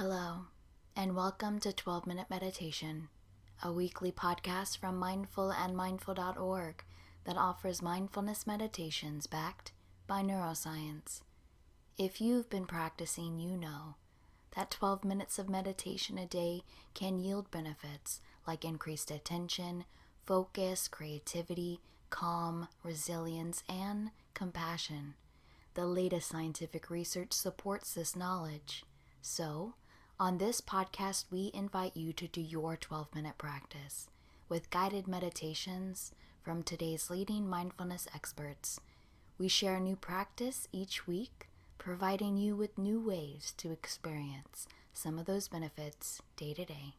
Hello, and welcome to 12-Minute Meditation, a weekly podcast from mindful.org that offers mindfulness meditations backed by neuroscience. If you've been practicing, you know that 12 minutes of meditation a day can yield benefits like increased attention, focus, creativity, calm, resilience, and compassion. The latest scientific research supports this knowledge. So, on this podcast, we invite you to do your 12-minute practice with guided meditations from today's leading mindfulness experts. We share a new practice each week, providing you with new ways to experience some of those benefits day to day.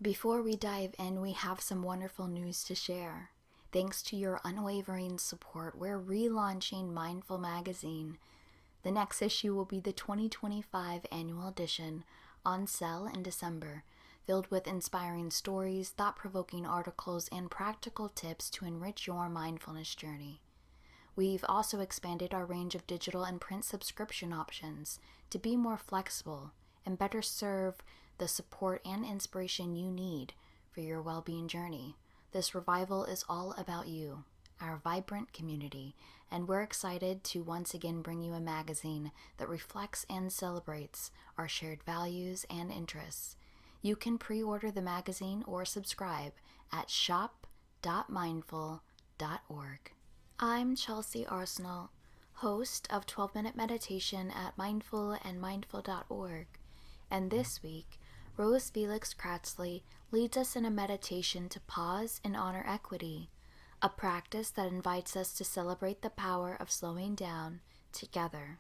Before we dive in, we have some wonderful news to share. Thanks to your unwavering support, we're relaunching Mindful Magazine. The next issue will be the 2025 annual edition, on sale in December, filled with inspiring stories, thought-provoking articles, and practical tips to enrich your mindfulness journey. We've also expanded our range of digital and print subscription options to be more flexible and better serve the support and inspiration you need for your well-being journey. This revival is all about you, our vibrant community, and we're excited to once again bring you a magazine that reflects and celebrates our shared values and interests. You can pre-order the magazine or subscribe at shop.mindful.org. I'm Chelsea Arsenal, host of 12-Minute Meditation at mindful.org, and this week, Rose Felix Cratsley leads us in a meditation to pause and honor equity, a practice that invites us to celebrate the power of slowing down together.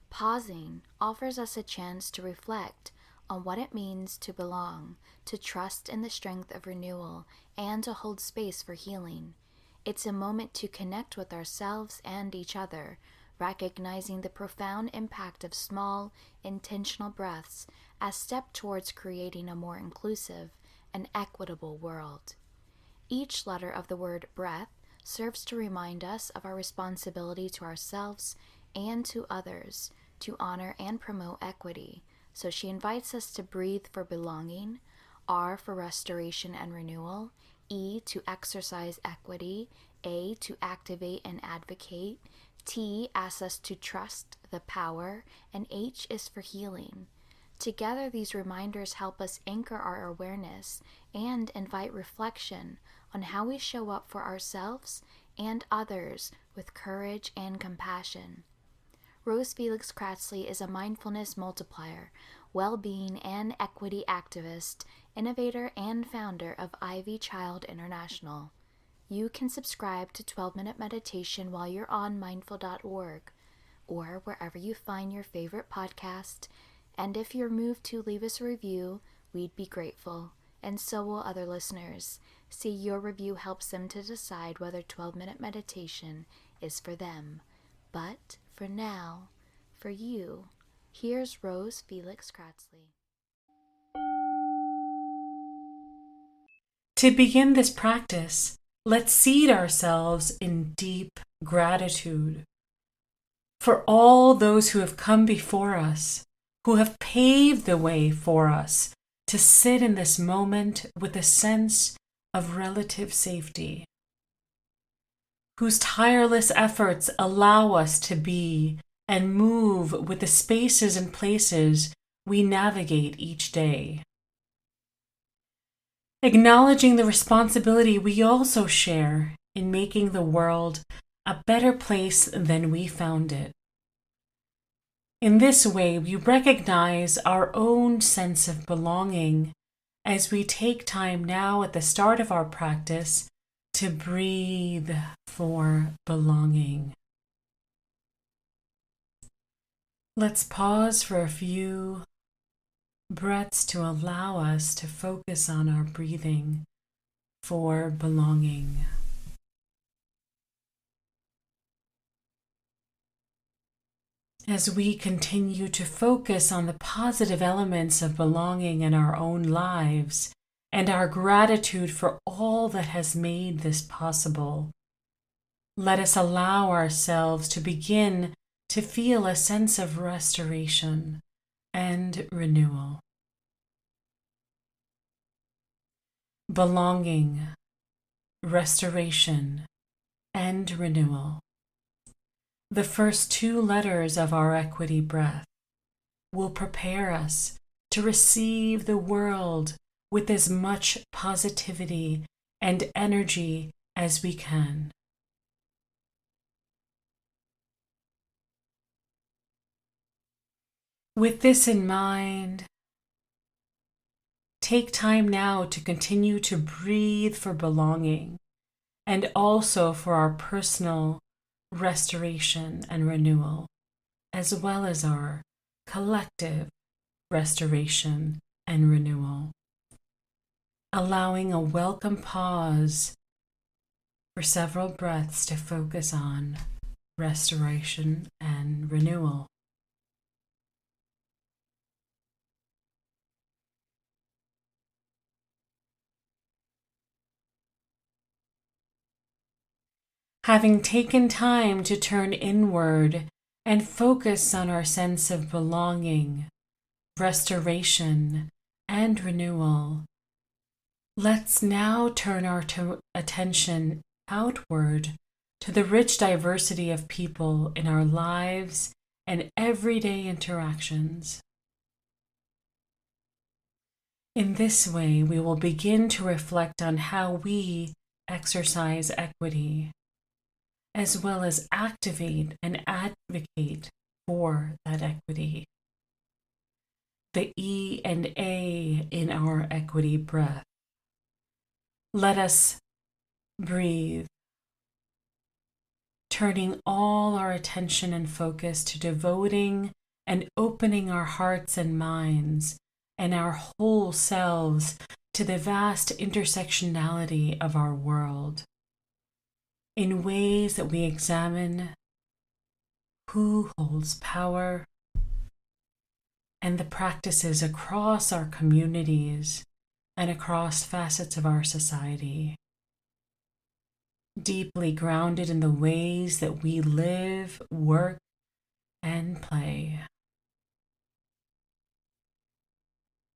Pausing offers us a chance to reflect on what it means to belong, to trust in the strength of renewal, and to hold space for healing. It's a moment to connect with ourselves and each other, recognizing the profound impact of small, intentional breaths as step towards creating a more inclusive and equitable world. Each letter of the word breath serves to remind us of our responsibility to ourselves and to others to honor and promote equity. So she invites us to breathe for belonging, R for restoration and renewal, E to exercise equity, A to activate and advocate, T asks us to trust the power, and H is for healing. Together, these reminders help us anchor our awareness and invite reflection on how we show up for ourselves and others with courage and compassion. Rose Felix Cratsley is a mindfulness multiplier, well-being and equity activist, innovator, and founder of Ivy Child International. You can subscribe to 12-Minute Meditation while you're on mindful.org or wherever you find your favorite podcast. And if you're moved to leave us a review, we'd be grateful, and so will other listeners. See, your review helps them to decide whether 12-Minute Meditation is for them. But for now, for you, here's Rose Felix Cratsley. To begin this practice, let's seat ourselves in deep gratitude for all those who have come before us, who have paved the way for us to sit in this moment with a sense of relative safety, whose tireless efforts allow us to be and move with the spaces and places we navigate each day. Acknowledging the responsibility we also share in making the world a better place than we found it. In this way, we recognize our own sense of belonging as we take time now at the start of our practice to breathe for belonging. Let's pause for a few breaths to allow us to focus on our breathing for belonging. As we continue to focus on the positive elements of belonging in our own lives and our gratitude for all that has made this possible, let us allow ourselves to begin to feel a sense of restoration and renewal. belonging, restoration, and renewal. The first two letters of our equity breath will prepare us to receive the world with as much positivity and energy as we can. With this in mind, take time now to continue to breathe for belonging and also for our personal restoration and renewal, as well as our collective restoration and renewal. Allowing a welcome pause for several breaths to focus on restoration and renewal. Having taken time to turn inward and focus on our sense of belonging, restoration, and renewal, let's now turn our attention outward to the rich diversity of people in our lives and everyday interactions. In this way, we will begin to reflect on how we exercise equity, as well as activate and advocate for that equity. The E and A in our equity breath. Let us breathe, turning all our attention and focus to devoting and opening our hearts and minds and our whole selves to the vast intersectionality of our world, in ways that we examine who holds power and the practices across our communities and across facets of our society, deeply grounded in the ways that we live, work, and play.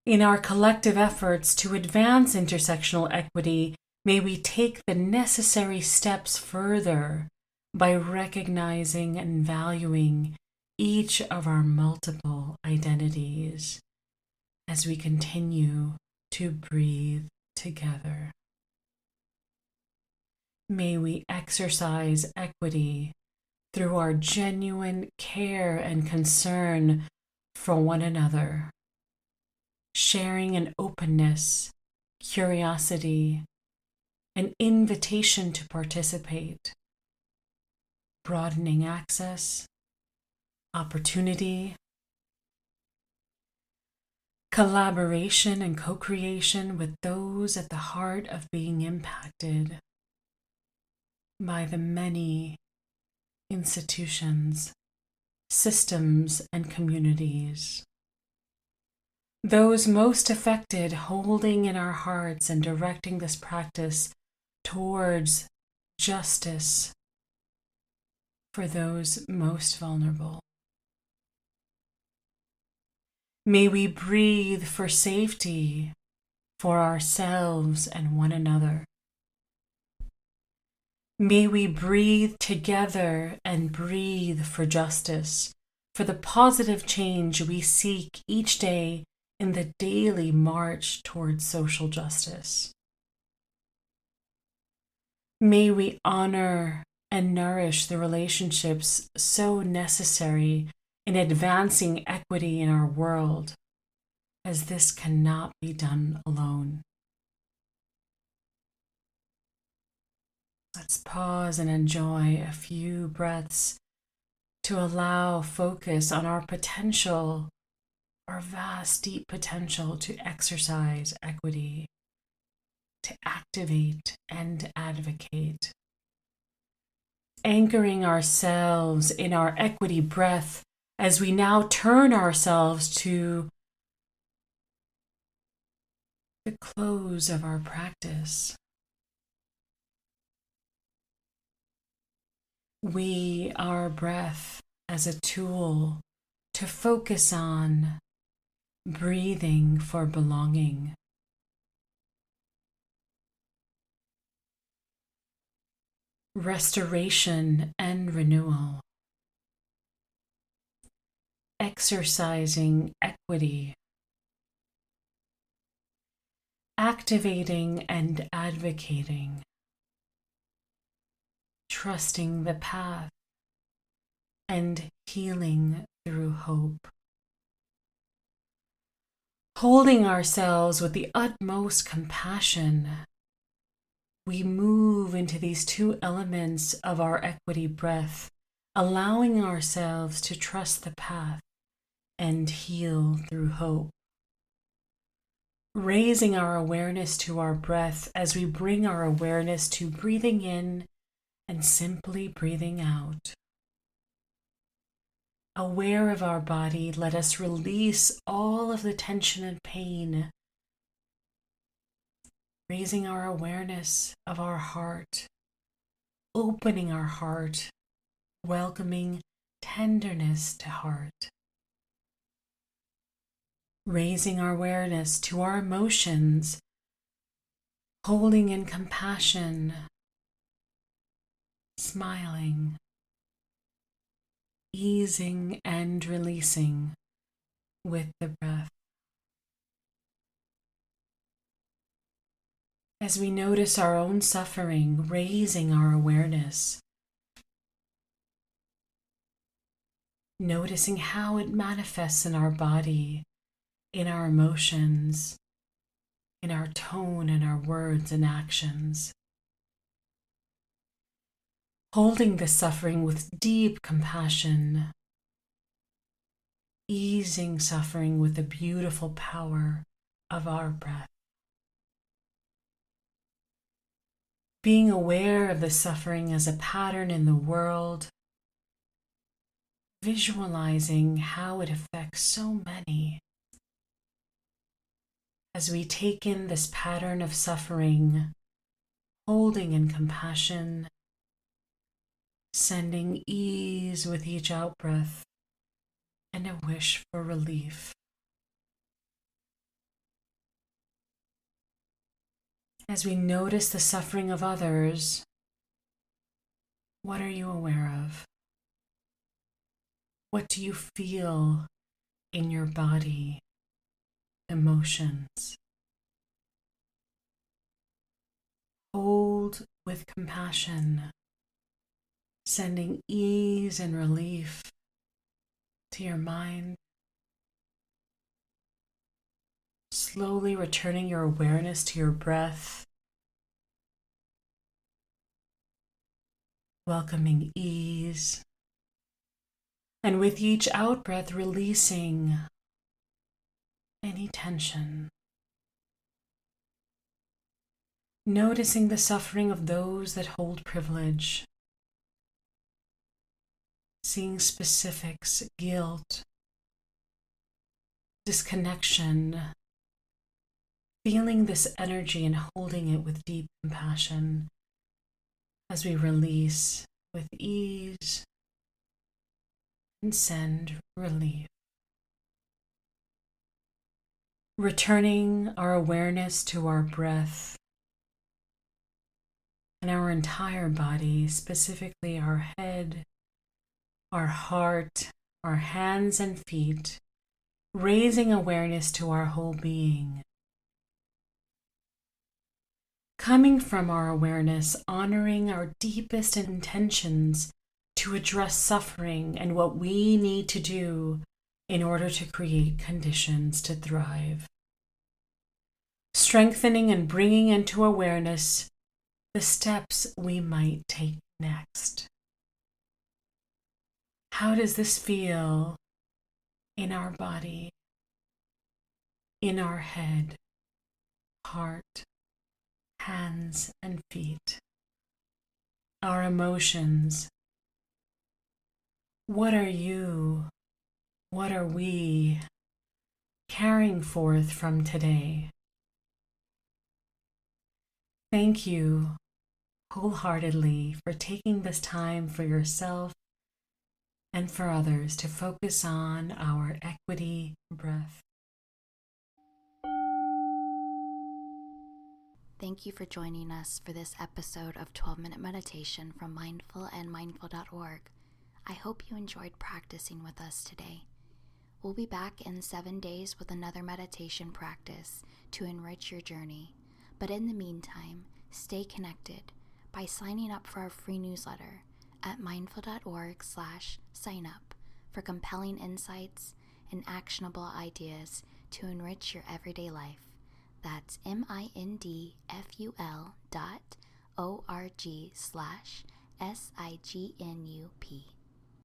In our collective efforts to advance intersectional equity, may we take the necessary steps further by recognizing and valuing each of our multiple identities as we continue to breathe together. May we exercise equity through our genuine care and concern for one another, sharing an openness, curiosity, an invitation to participate, broadening access, opportunity, collaboration and co-creation with those at the heart of being impacted by the many institutions, systems, and communities. Those most affected, holding in our hearts and directing this practice towards justice for those most vulnerable. May we breathe for safety for ourselves and one another. May we breathe together and breathe for justice, for the positive change we seek each day in the daily march towards social justice. May we honor and nourish the relationships so necessary in advancing equity in our world, as this cannot be done alone. Let's pause and enjoy a few breaths to allow focus on our potential, our vast, deep potential to exercise equity, to activate and advocate. Anchoring ourselves in our equity breath as we now turn ourselves to the close of our practice. Our breath as a tool to focus on breathing for belonging, restoration and renewal, exercising equity, activating and advocating, trusting the path, and healing through hope. Holding ourselves with the utmost compassion, we move into these two elements of our equity breath, allowing ourselves to trust the path and heal through hope. Raising our awareness to our breath as we bring our awareness to breathing in and simply breathing out. Aware of our body, let us release all of the tension and pain, raising our awareness of our heart, opening our heart, welcoming tenderness to heart, raising our awareness to our emotions, holding in compassion, smiling, easing and releasing with the breath. As we notice our own suffering, raising our awareness, noticing how it manifests in our body, in our emotions, in our tone and our words and actions. Holding the suffering with deep compassion, easing suffering with the beautiful power of our breath. Being aware of the suffering as a pattern in the world, visualizing how it affects so many. As we take in this pattern of suffering, holding in compassion, sending ease with each out-breath, and a wish for relief. As we notice the suffering of others, what are you aware of? What do you feel in your body, emotions? Hold with compassion, sending ease and relief to your mind. Slowly returning your awareness to your breath, welcoming ease, and with each out-breath releasing any tension. Noticing the suffering of those that hold privilege, seeing specifics, guilt, disconnection, feeling this energy and holding it with deep compassion as we release with ease and send relief. Returning our awareness to our breath and our entire body, specifically our head, our heart, our hands and feet, raising awareness to our whole being. Coming from our awareness, honoring our deepest intentions to address suffering and what we need to do in order to create conditions to thrive. Strengthening and bringing into awareness the steps we might take next. How does this feel in our body, in our head, heart, hands and feet? Our emotions. What are you? What are we carrying forth from today? Thank you wholeheartedly for taking this time for yourself and for others to focus on our equity breath. Thank you for joining us for this episode of 12-Minute Meditation from Mindful and Mindful.org. I hope you enjoyed practicing with us today. We'll be back in 7 days with another meditation practice to enrich your journey. But in the meantime, stay connected by signing up for our free newsletter at mindful.org/sign up for compelling insights and actionable ideas to enrich your everyday life. That's mindful.org/signup.